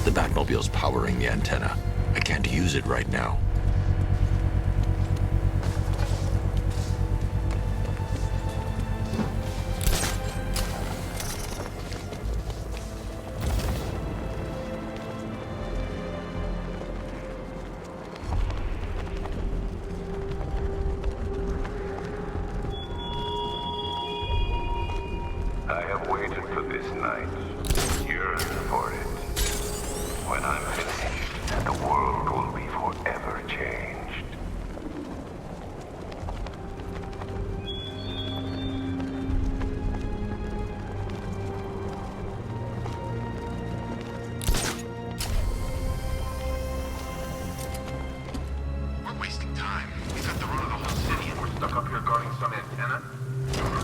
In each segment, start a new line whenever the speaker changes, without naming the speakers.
The Batmobile's powering the antenna. I can't use it right now.
I have waited for this night, yearned for it. When I'm finished, the world will be forever changed.
We're wasting time. We got the run of the whole city and we're stuck up here guarding some antenna.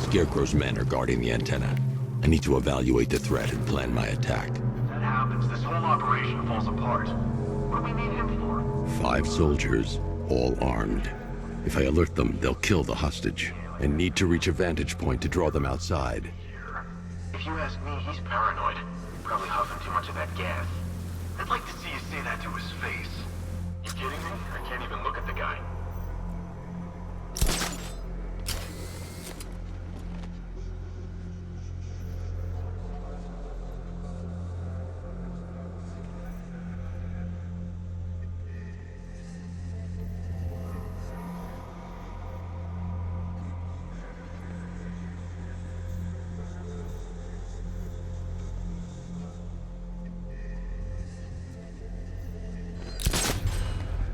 Scarecrow's men are guarding the antenna. I need to evaluate the threat and plan my attack.
If that happens, this whole operation falls apart. What do we need him for?
5 soldiers, all armed. If I alert them, they'll kill the hostage. And need to reach a vantage point to draw them outside.
If you ask me, he's paranoid. Probably huffing too much of that gas. I'd like to see you say that to his face. You kidding me? I can't even look at the guy.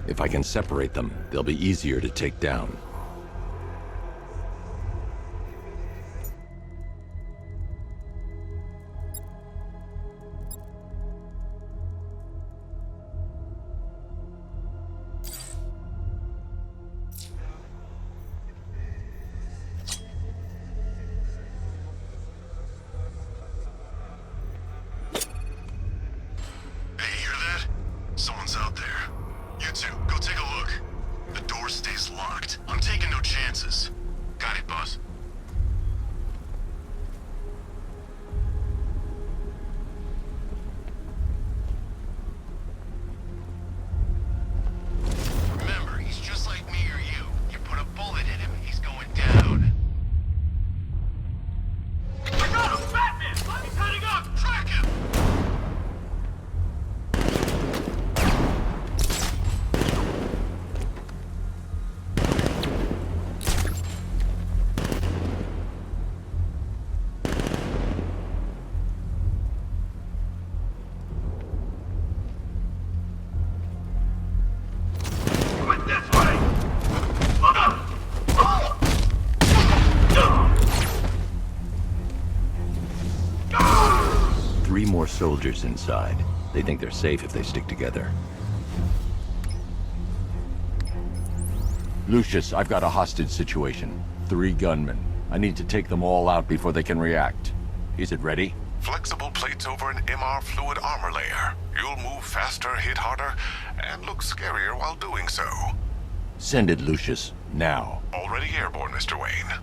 If I can separate them, they'll be easier to take down.
Hey, you hear that? Someone's out there. You two, go take a look. The door stays locked. I'm taking no chances. Got it, boss. Remember, he's just like me or you. You put a bullet in him, he's going down.
I got him! Batman! He's heading up!
Track him!
Went this way! Look up!
3 more soldiers inside. They think they're safe if they stick together. Lucius, I've got a hostage situation. 3 gunmen. I need to take them all out before they can react. Is it ready?
Flexible plates over an MR fluid armor layer. You'll move faster, hit harder, and look scarier while doing so.
Send it, Lucius. Now.
Already airborne, Mr. Wayne.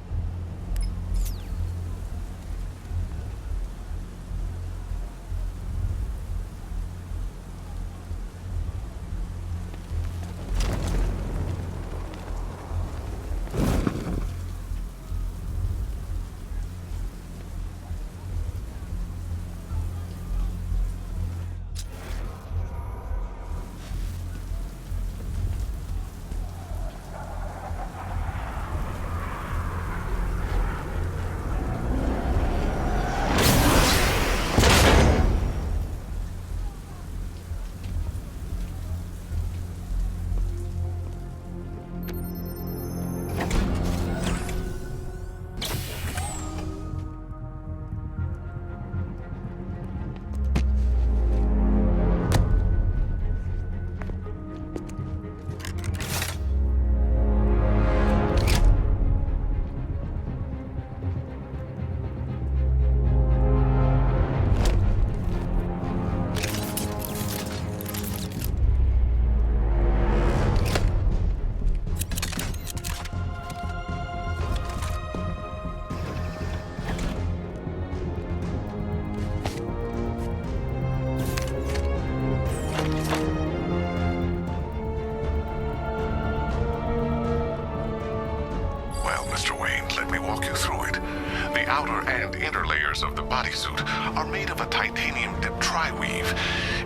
outer and inner layers of the bodysuit are made of a titanium-dipped tri-weave.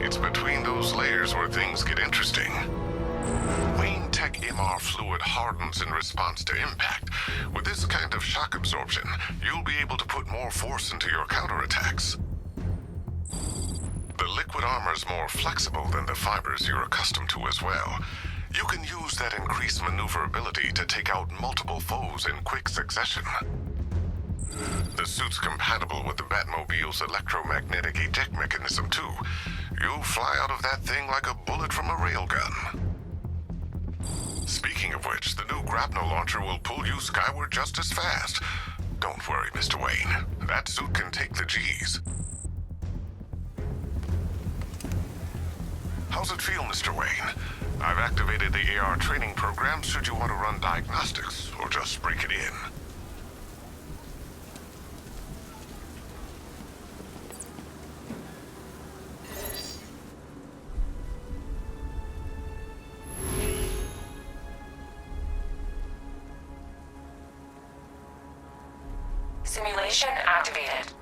It's between those layers where things get interesting. Wayne Tech MR fluid hardens in response to impact. With this kind of shock absorption, you'll be able to put more force into your counterattacks. The liquid armor's more flexible than the fibers you're accustomed to as well. You can use that increased maneuverability to take out multiple foes in quick succession. The suit's compatible with the Batmobile's electromagnetic eject mechanism, too. You'll fly out of that thing like a bullet from a railgun. Speaking of which, the new grapnel launcher will pull you skyward just as fast. Don't worry, Mr. Wayne. That suit can take the G's. How's it feel, Mr. Wayne? I've activated the AR training program should you want to run diagnostics, or just break it in.
Simulation activated.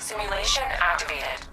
Simulation activated.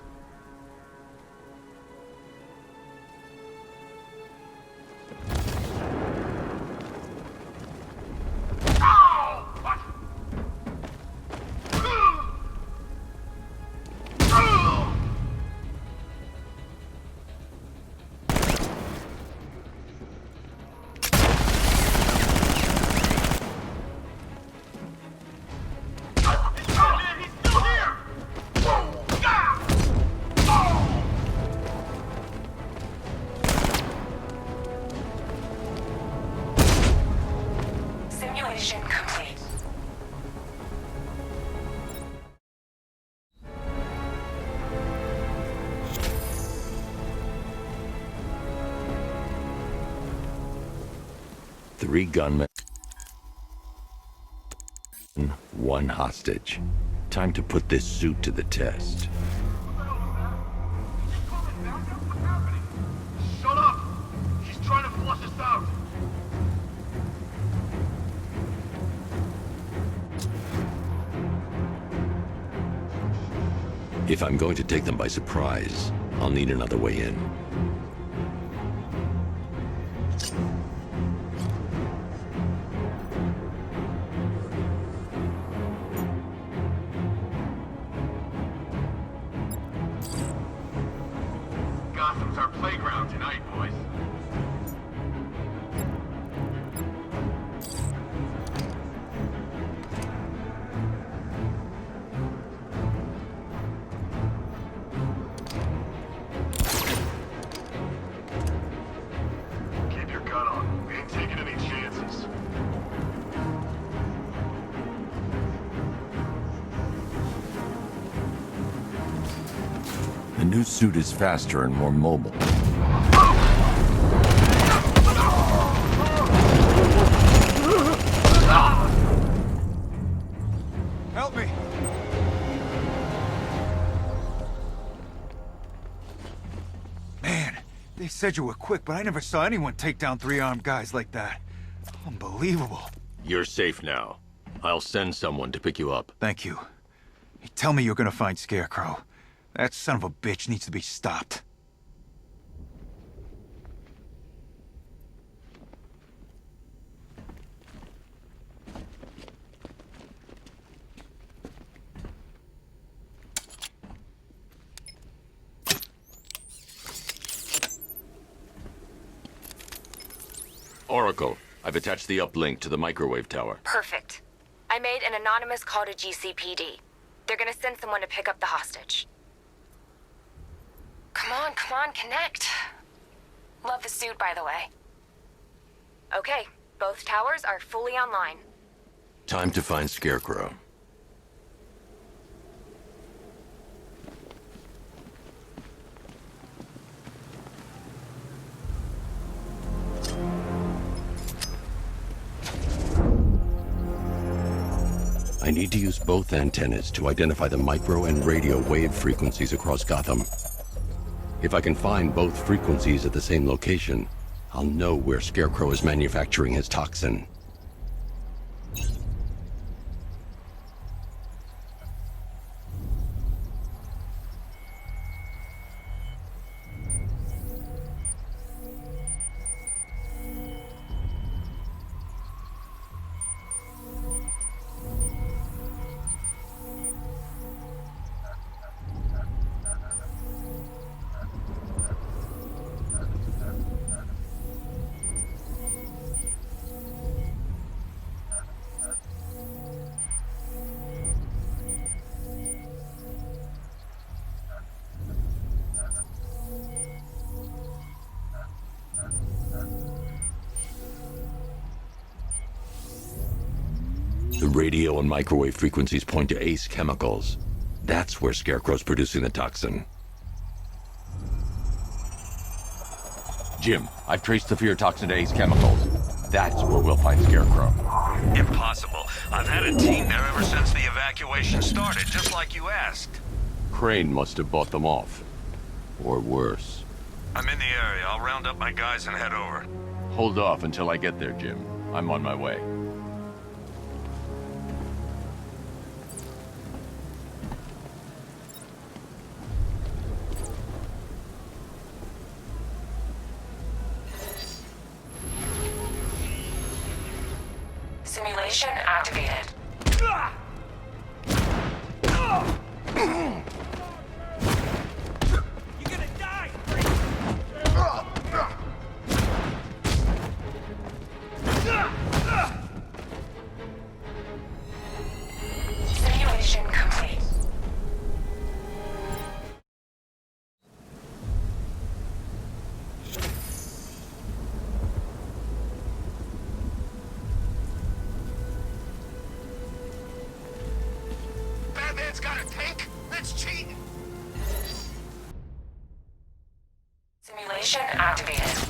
Simulation complete.
Three gunmen. One hostage. Time to put this suit to the test.
Shut up! She's trying to flush us out!
If I'm going to take them by surprise, I'll need another way in.
Gotham's our playground tonight, boys. Keep your gun on. We ain't taking any chances.
The new suit is faster and more mobile.
Help me! Man, they said you were quick, but I never saw anyone take down three armed guys like that. Unbelievable.
You're safe now. I'll send someone to pick you up.
Thank you. Hey, tell me you're gonna find Scarecrow. That son of a bitch needs to be stopped.
Oracle, I've attached the uplink to the microwave tower.
Perfect. I made an anonymous call to GCPD. They're gonna send someone to pick up the hostage. Come on, connect. Love the suit, by the way. Okay, both towers are fully online.
Time to find Scarecrow. I need to use both antennas to identify the micro and radio wave frequencies across Gotham. If I can find both frequencies at the same location, I'll know where Scarecrow is manufacturing his toxin. The radio and microwave frequencies point to Ace Chemicals. That's where Scarecrow's producing the toxin. Jim, I've traced the fear toxin to Ace Chemicals. That's where we'll find Scarecrow.
Impossible. I've had a team there ever since the evacuation started, just like you asked.
Crane must have bought them off. Or worse.
I'm in the area. I'll round up my guys and head over.
Hold off until I get there, Jim. I'm on my way.
Simulation activated.
You're gonna die!
Simulation complete.
Batman's got a tank? That's cheating!
Simulation activated.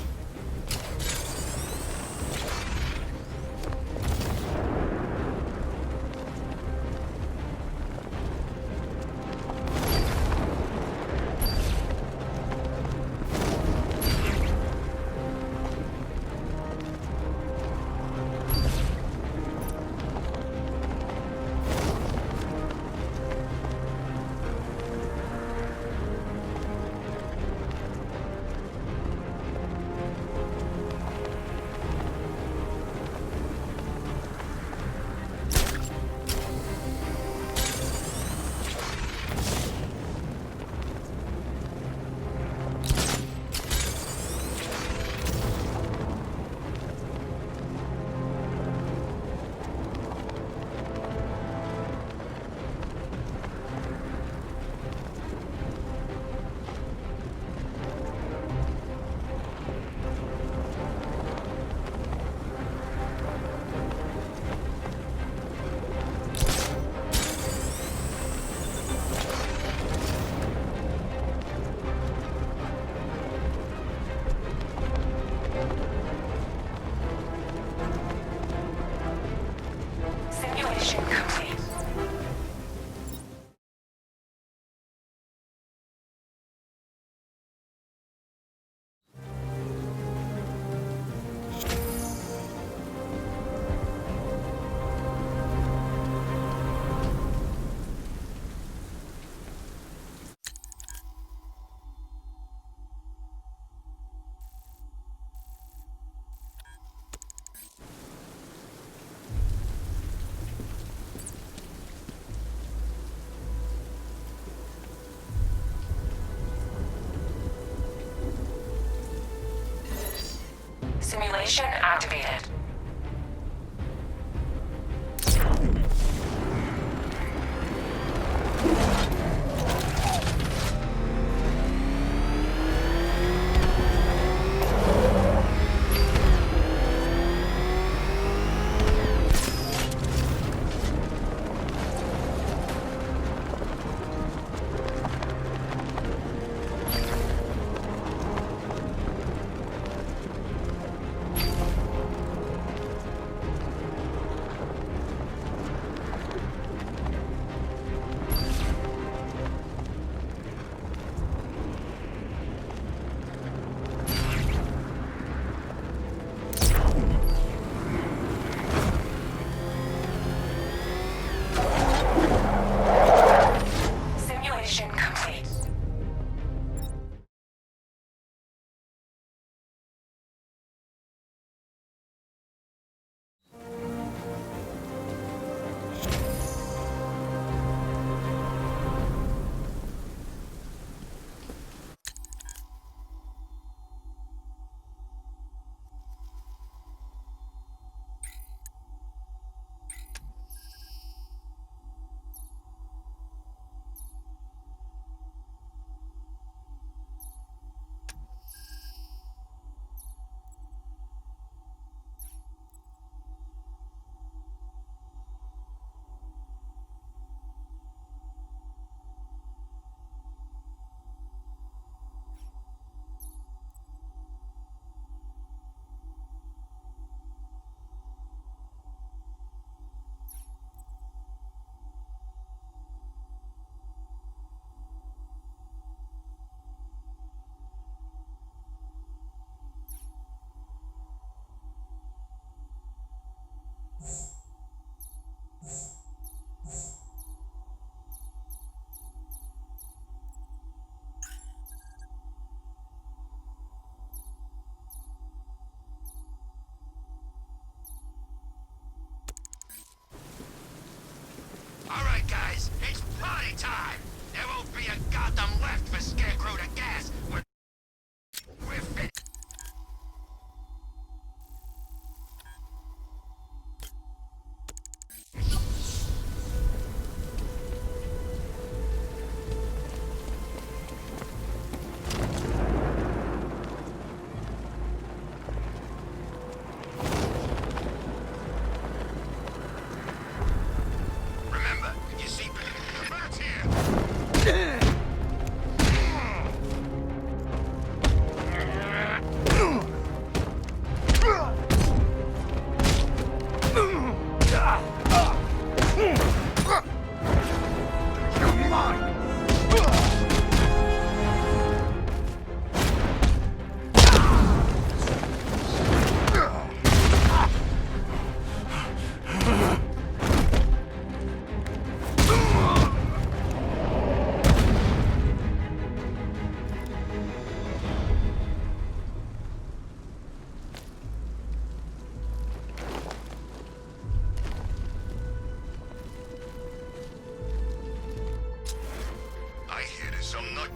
Simulation complete. Simulation activated.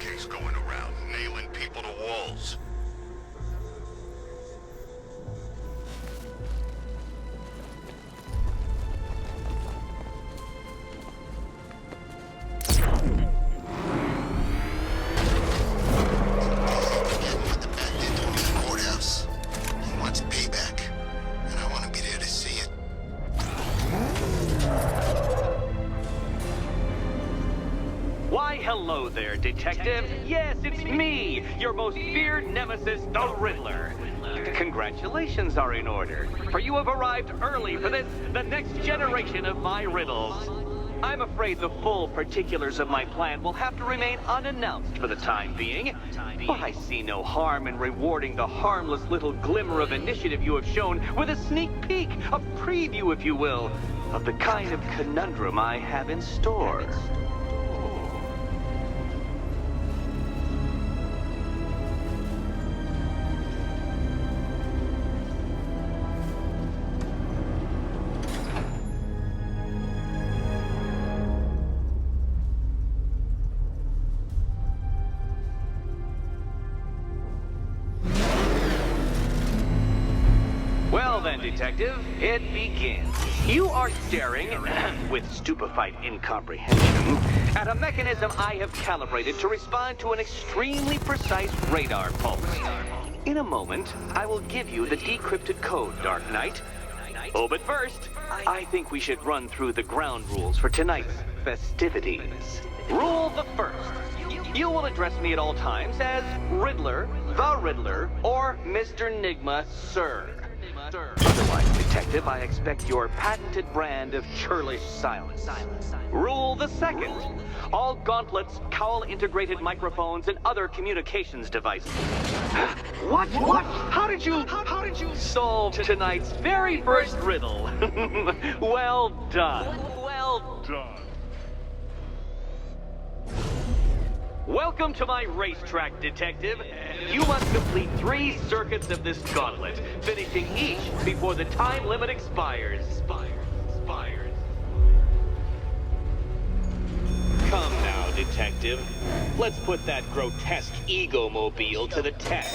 case going around, nailing people to walls.
Why, hello there, Detective. Yes, it's me, your most feared nemesis, the Riddler. Congratulations are in order, for you have arrived early for this, the next generation of my riddles. I'm afraid the full particulars of my plan will have to remain unannounced for the time being, but I see no harm in rewarding the harmless little glimmer of initiative you have shown with a sneak peek, a preview, if you will, of the kind of conundrum I have in store. Well then, Detective, it begins. You are staring, with stupefied incomprehension, at a mechanism I have calibrated to respond to an extremely precise radar pulse. In a moment, I will give you the decrypted code, Dark Knight. Oh, but first, I think we should run through the ground rules for tonight's festivities. Rule the first. You will address me at all times as Riddler, the Riddler, or Mr. Nigma, sir. Otherwise, Detective, I expect your patented brand of churlish silence. Rule the second. All gauntlets, cowl-integrated microphones, and other communications devices. What? How did you solve tonight's very first riddle? Well done. Well done. Welcome to my racetrack, Detective. You must complete 3 circuits of this gauntlet, finishing each before the time limit expires. Come now, Detective. Let's put that grotesque ego-mobile to the test.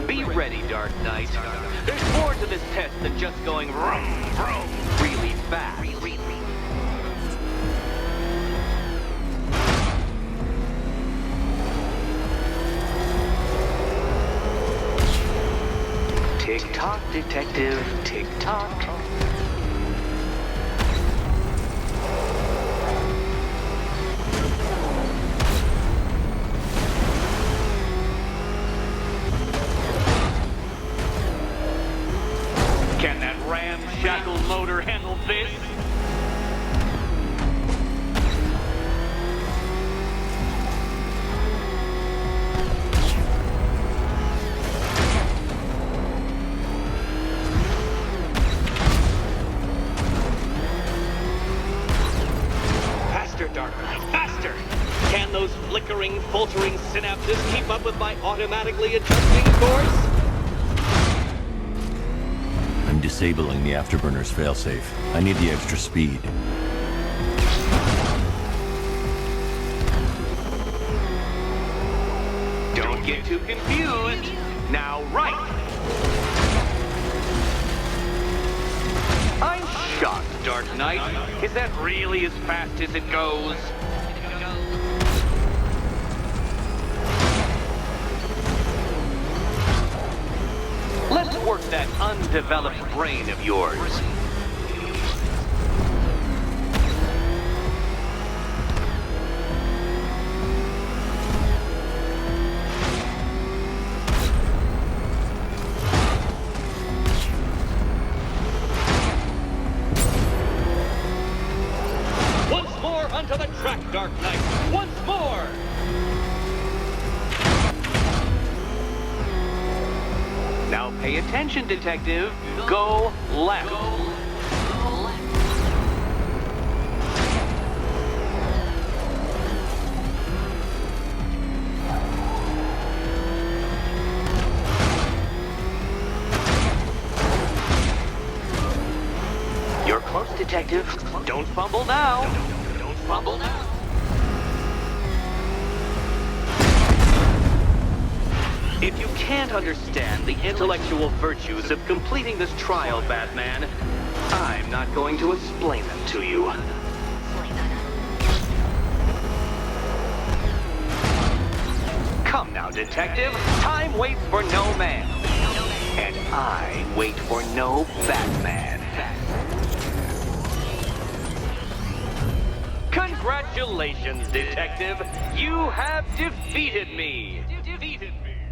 Be ready, Dark Knight. There's more to this test than just going vroom, vroom, really fast. Tick-tock, Detective, tick-tock. Can that ramshackle motor handle this? Can those flickering, faltering synapses keep up with my automatically adjusting course?
I'm disabling the afterburner's failsafe. I need the extra speed.
Don't get too confused. Now, right. I'm shocked, Dark Knight. Is that really as fast as it goes? Let's work that undeveloped brain of yours. Once more onto the track, Dark Knight. Once more! Now pay attention, Detective. Go left. You're close, Detective. Don't fumble now. Don't fumble now. If you can't understand the intellectual virtues of completing this trial, Batman, I'm not going to explain them to you. Come now, detective. Time waits for no man. And I wait for no Batman. Congratulations, detective. You have defeated me.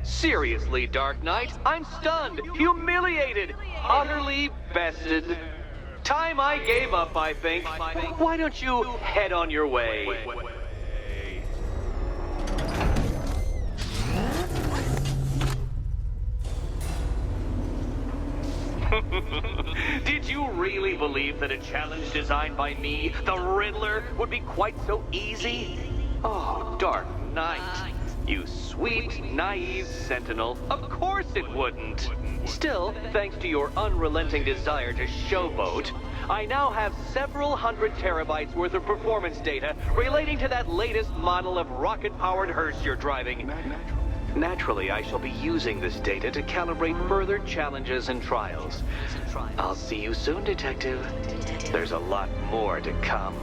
Seriously, Dark Knight, I'm stunned, humiliated, utterly bested. Time I gave up, I think. Why don't you head on your way? Did you really believe that a challenge designed by me, the Riddler, would be quite so easy? Oh, Dark Knight. You sweet, naive sentinel. Of course it wouldn't. Still, thanks to your unrelenting desire to showboat, I now have several hundred terabytes worth of performance data relating to that latest model of rocket-powered hearse you're driving. Naturally, I shall be using this data to calibrate further challenges and trials. I'll see you soon, detective. There's a lot more to come.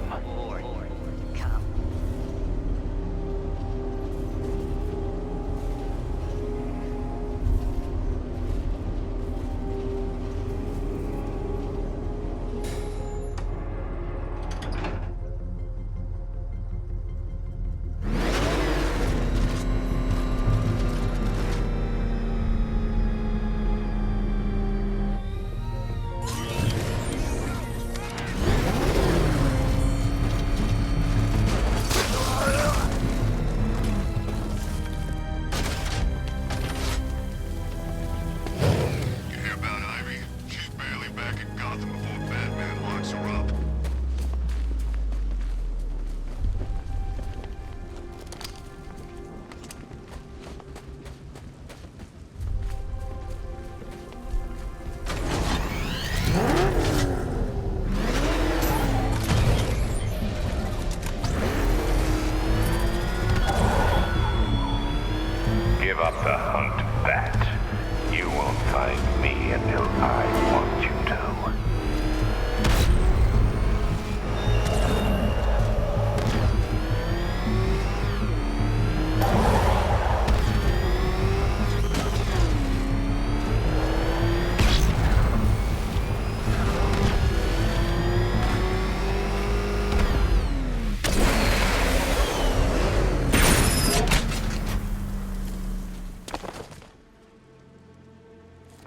Give up the hunt, Bat. You won't find me until I want you to.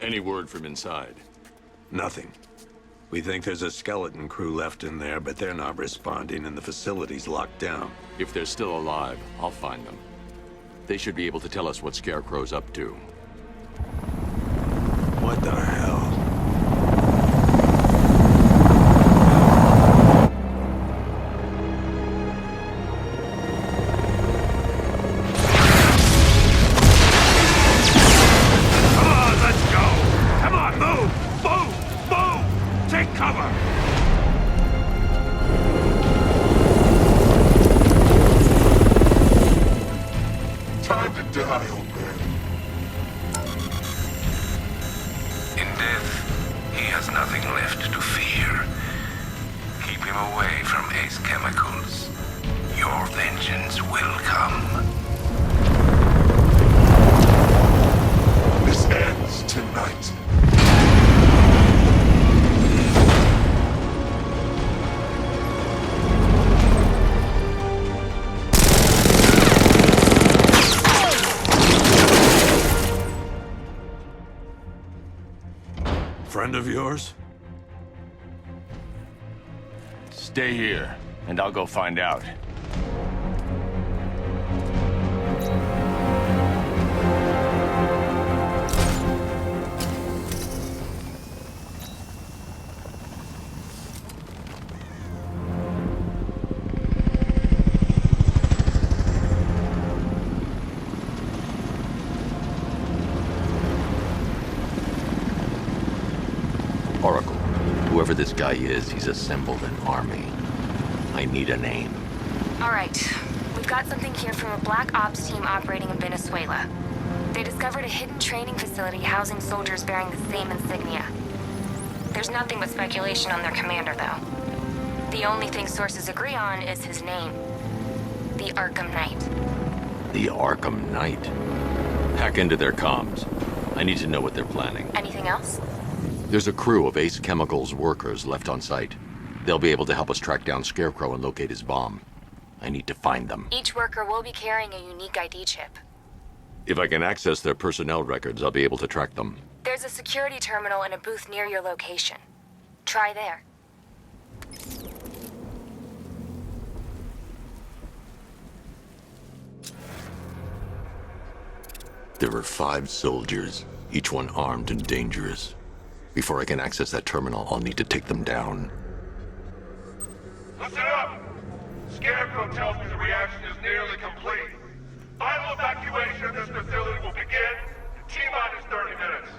Any word from inside?
Nothing. We think there's a skeleton crew left in there, but they're not responding and the facility's locked down.
If they're still alive, I'll find them. They should be able to tell us what Scarecrow's up to.
What the hell? Friend of yours?
Stay here, and I'll go find out.
Oracle, whoever this guy is, he's assembled an army. I need a name.
All right. We've got something here from a Black Ops team operating in Venezuela. They discovered a hidden training facility housing soldiers bearing the same insignia. There's nothing but speculation on their commander, though. The only thing sources agree on is his name. The Arkham Knight.
The Arkham Knight. Hack into their comms. I need to know what they're planning.
Anything else?
There's a crew of Ace Chemicals workers left on site. They'll be able to help us track down Scarecrow and locate his bomb. I need to find them.
Each worker will be carrying a unique ID chip.
If I can access their personnel records, I'll be able to track them.
There's a security terminal in a booth near your location. Try there.
There are 5 soldiers, each one armed and dangerous. Before I can access that terminal, I'll need to take them down.
Listen up! Scarecrow tells me the reaction is nearly complete. Final evacuation of this facility will begin in T-minus 30 minutes.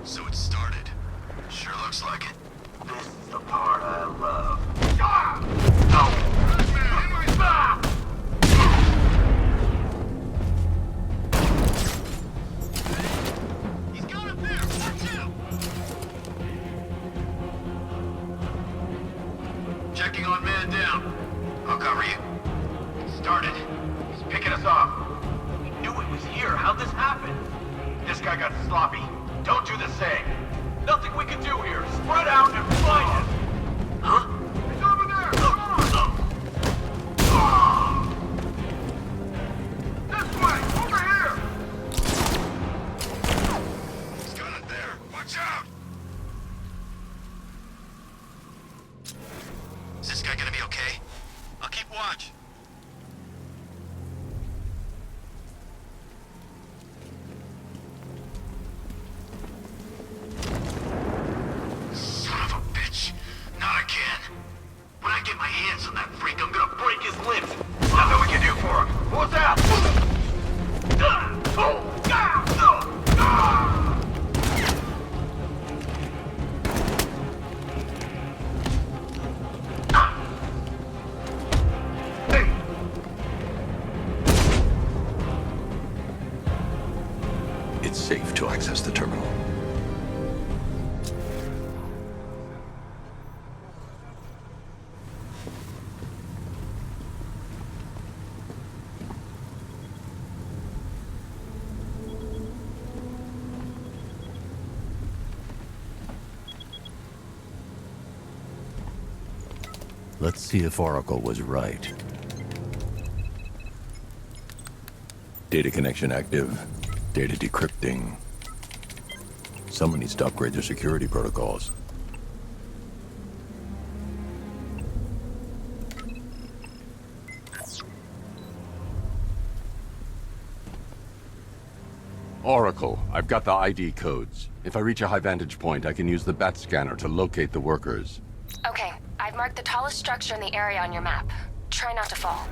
So it started. Sure looks like it.
This is the part I love.
Ah! No! Ah!
He's got up there! Watch out!
Checking on man down. I'll cover you. Started. He's picking us off. We knew it was here. How'd this happen? This guy got sloppy. Don't do the same. Nothing we can do here. Spread out and find him. Huh? He's over there! Come on! This way! Over here!
He's got it there! Watch out! Is this guy gonna be okay? I'll keep watch.
Son of a bitch. Not again. When I get my hands on that freak, I'm gonna break his limbs. Nothing we can do for him. What's that?
It's safe to access the terminal. Let's see if Oracle was right. Data connection active. Data decrypting. Someone needs to upgrade their security protocols. Oracle, I've got the ID codes. If I reach a high vantage point, I can use the bat scanner to locate the workers.
Okay, I've marked the tallest structure in the area on your map. Try not to fall.